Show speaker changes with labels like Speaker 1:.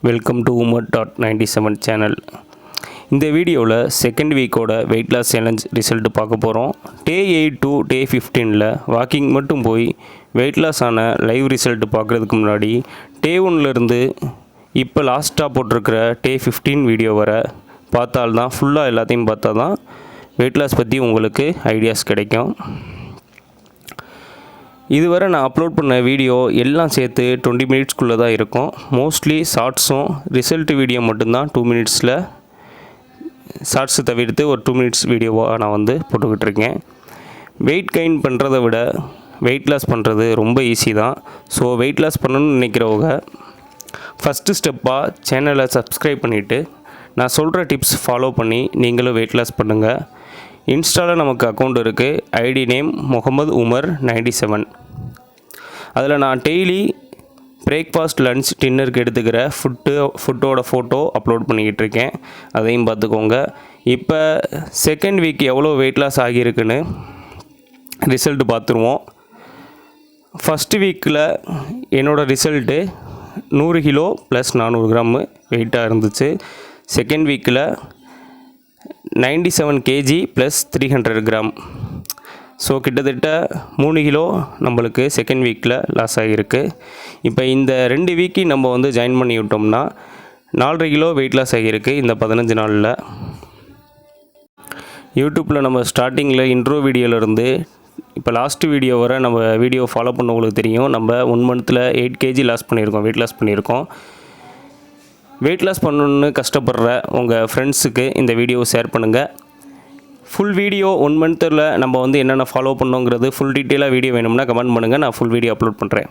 Speaker 1: Welcome to umer.97 channel. இந்த வீடியோவில் second வீக்கோட வெயிட் லாஸ் சேலஞ்ச் ரிசல்ட் பார்க்க போகிறோம். டே 8 டு டே 15ல் வாக்கிங் மட்டும் போய் வெயிட் லாஸ் ஆன லைவ் ரிசல்ட் பார்க்குறதுக்கு முன்னாடி டே 1லேருந்து இப்போ லாஸ்ட்டாக போட்டிருக்கிற டே 15 வீடியோ வர பார்த்தால்தான் ஃபுல்லாக எல்லாத்தையும் பார்த்தா தான் வெயிட் லாஸ் பற்றி உங்களுக்கு ஐடியாஸ் கிடைக்கும். இதுவரை நான் அப்லோட் பண்ண வீடியோ எல்லாம் சேர்த்து 20 மினிட்ஸ்க்குள்ளே தான் இருக்கும். மோஸ்ட்லி ஷார்ட்ஸும் ரிசல்ட் வீடியோ மட்டும்தான் 2 மினிட்ஸில், ஷார்ட்ஸு தவிர்த்து ஒரு 2 மினிட்ஸ் வீடியோவாக நான் போட்டுக்கிட்டு இருக்கேன். வெயிட் கெயின் பண்ணுறதை விட வெயிட் லாஸ் பண்ணுறது ரொம்ப ஈஸி தான். ஸோ வெயிட் லாஸ் பண்ணணும்னு நினைக்கிறவங்க ஃபஸ்ட்டு ஸ்டெப்பாக சேனலை சப்ஸ்கிரைப் பண்ணிவிட்டு நான் சொல்கிற டிப்ஸ் ஃபாலோ பண்ணி நீங்களும் வெயிட் லாஸ் பண்ணுங்கள். இன்ஸ்டாவில் நமக்கு அக்கௌண்ட் இருக்குது. ID name Mohammed Umar 97. அதில் நான் டெய்லி பிரேக்ஃபாஸ்ட், லன்ச், டின்னருக்கு எடுத்துக்கிற ஃபுட்டோட ஃபோட்டோ அப்லோட் பண்ணிக்கிட்டு இருக்கேன். அதையும் பார்த்துக்கோங்க. இப்போ செகண்ட் வீக் எவ்வளோ வெயிட் லாஸ் ஆகியிருக்குன்னு ரிசல்ட் பார்த்துருவோம். ஃபஸ்ட்டு வீக்கில் என்னோடய ரிசல்ட்டு 100 கிலோ ப்ளஸ் 400 கிராம் வெயிட்டாக இருந்துச்சு. செகண்ட் வீக்கில் 97 kg ப்ளஸ் 300 கிராம். ஸோ கிட்டத்தட்ட 3 கிலோ நம்மளுக்கு செகண்ட் வீக்கில் லாஸ் ஆகியிருக்கு. இப்போ இந்த 2 வீக்கு நம்ம ஜாயின் பண்ணி விட்டோம்னா 4.5 கிலோ வெயிட் லாஸ் ஆகியிருக்கு இந்த 15 நாளில். யூடியூப்பில் நம்ம ஸ்டார்டிங்கில் இன்ட்ரோ வீடியோவிலேருந்து இப்போ லாஸ்ட்டு வீடியோ வர நம்ம வீடியோ ஃபாலோ பண்ணவங்களுக்கு தெரியும். நம்ம 1 மந்தில் 8 kg லாஸ் பண்ணியிருக்கோம், வெயிட் லாஸ் பண்ணியிருக்கோம். வெயிட் லாஸ் பண்ணணுன்னு கஷ்டப்படுற உங்கள் ஃப்ரெண்ட்ஸுக்கு இந்த வீடியோவை ஷேர் பண்ணுங்கள். ஃபுல் வீடியோ 1 மந்தில் நம்ம என்னென்ன ஃபாலோ பண்ணோங்கிறது ஃபுல் டீட்டெயிலாக வீடியோ வேணும்னா கமெண்ட் பண்ணுங்கள். நான் ஃபுல் வீடியோ அப்லோட் பண்ணுறேன்.